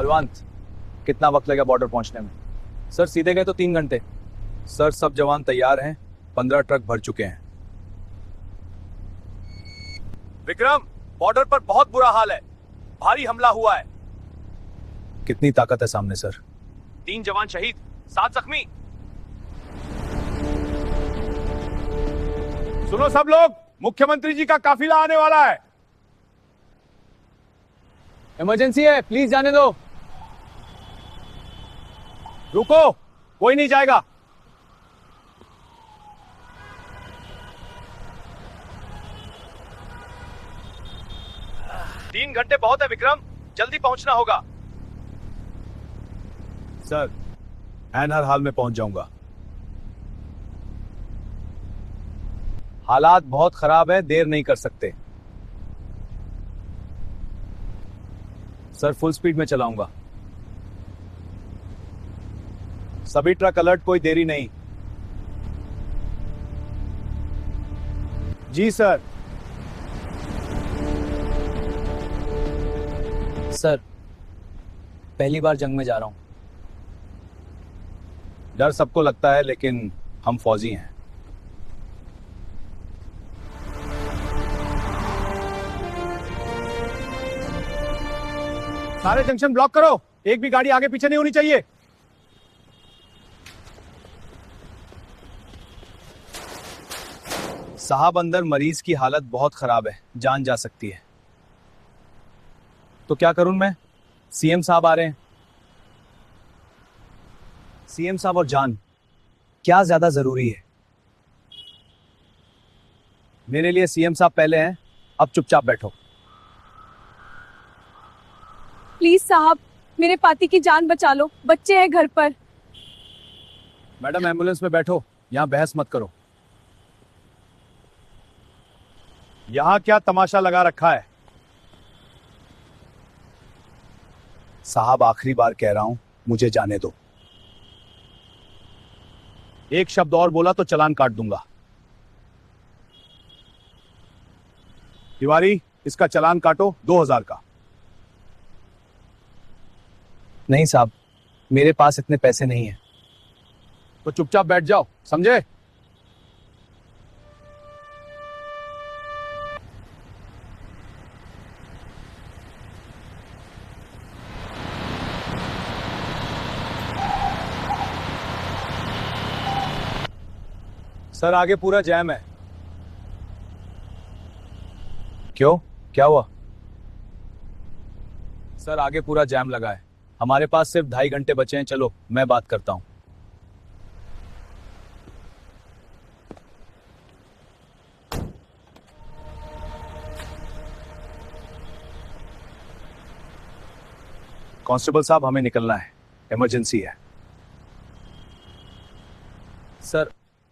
बलवंत, कितना वक्त लगेगा बॉर्डर पहुंचने में? सर सीधे गए तो 3 घंटे। सर सब जवान तैयार हैं, 15 ट्रक भर चुके हैं। विक्रम, बॉर्डर पर बहुत बुरा हाल है, भारी हमला हुआ है। कितनी ताकत है सामने सर? 3 जवान शहीद, 7 जख्मी। सुनो सब लोग, मुख्यमंत्री जी का काफिला आने वाला है। इमरजेंसी है, प्लीज जाने दो। रुको, कोई नहीं जाएगा। तीन घंटे बहुत है विक्रम, जल्दी पहुंचना होगा। सर, ऐन हर हाल में पहुंच जाऊंगा। हालात बहुत खराब है, देर नहीं कर सकते। सर फुल स्पीड में चलाऊंगा। सभी ट्रक अलर्ट, कोई देरी नहीं। जी सर। सर पहली बार जंग में जा रहा हूं। डर सबको लगता है, लेकिन हम फौजी हैं। सारे जंक्शन ब्लॉक करो, एक भी गाड़ी आगे पीछे नहीं होनी चाहिए। साहब अंदर मरीज की हालत बहुत खराब है, जान जा सकती है। तो क्या करूं मैं? सीएम साहब आ रहे हैं। सीएम साहब और जान, क्या ज्यादा जरूरी है? मेरे लिए सीएम साहब पहले हैं, अब चुपचाप बैठो। प्लीज साहब, मेरे पाती की जान बचा लो, बच्चे हैं घर पर। मैडम एम्बुलेंस में बैठो, यहां बहस मत करो। यहां क्या तमाशा लगा रखा है? साहब आखिरी बार कह रहा हूं, मुझे जाने दो। एक शब्द और बोला तो चालान काट दूंगा। तिवारी, इसका चालान काटो 2000 का। नहीं साहब, मेरे पास इतने पैसे नहीं हैं। तो चुपचाप बैठ जाओ, समझे? सर आगे पूरा जैम है। क्यों, क्या हुआ? सर आगे पूरा जैम लगा है, हमारे पास सिर्फ 2.5 घंटे बचे हैं। चलो मैं बात करता हूं। कांस्टेबल साहब, हमें निकलना है, इमरजेंसी है।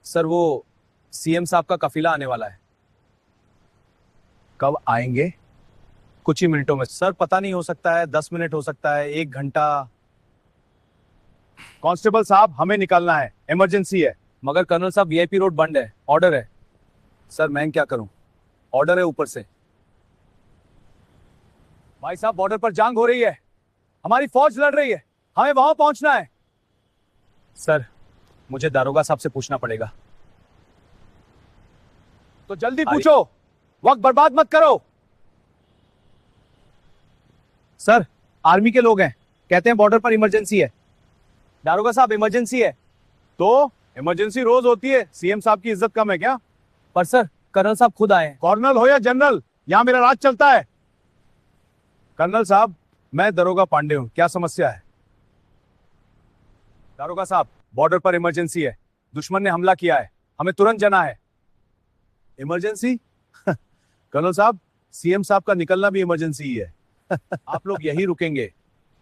सर वो सीएम साहब का काफिला आने वाला है। कब आएंगे? कुछ ही मिनटों में। सर पता नहीं, हो सकता है 10 मिनट, हो सकता है 1 घंटा। कांस्टेबल साहब, हमें निकलना है, इमरजेंसी है। मगर कर्नल साहब वीआईपी रोड बंद है, ऑर्डर है। सर मैं क्या करूं, ऑर्डर है ऊपर से। भाई साहब, बॉर्डर पर जंग हो रही है, हमारी फौज लड़ रही है, हमें वहां पहुंचना है। सर मुझे दारोगा साहब से पूछना पड़ेगा। तो जल्दी पूछो, वक्त बर्बाद मत करो। सर आर्मी के लोग हैं, कहते हैं बॉर्डर पर इमरजेंसी है। दारोगा साहब इमरजेंसी है। तो इमरजेंसी रोज होती है, सीएम साहब की इज्जत कम है क्या? पर सर कर्नल साहब खुद आए हैं। कर्नल हो या जनरल, यहां मेरा राज चलता है। कर्नल साहब, मैं दरोगा पांडे हूं, क्या समस्या है? दारोगा साहब, बॉर्डर पर इमरजेंसी है, दुश्मन ने हमला किया है, हमें तुरंत जाना है। इमरजेंसी? कर्नल साहब, सीएम साहब का निकलना भी इमरजेंसी ही है। आप लोग यही रुकेंगे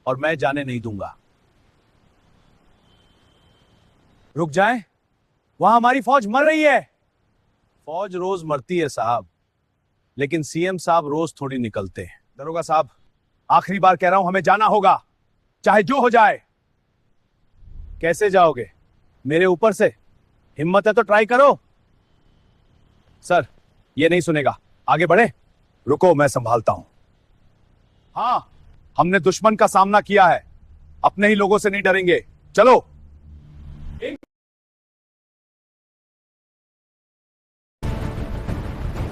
और मैं जाने नहीं दूंगा। रुक जाएं, वहां हमारी फौज मर रही है। फौज रोज मरती है साहब, लेकिन सीएम साहब रोज थोड़ी निकलते हैं। दरोगा साहब, आखिरी बार कह रहा हूं, हमें जाना होगा, चाहे जो हो जाए। कैसे जाओगे? मेरे ऊपर से? हिम्मत है तो ट्राई करो। सर ये नहीं सुनेगा, आगे बढ़े। रुको, मैं संभालता हूं। हाँ, हमने दुश्मन का सामना किया है, अपने ही लोगों से नहीं डरेंगे। चलो।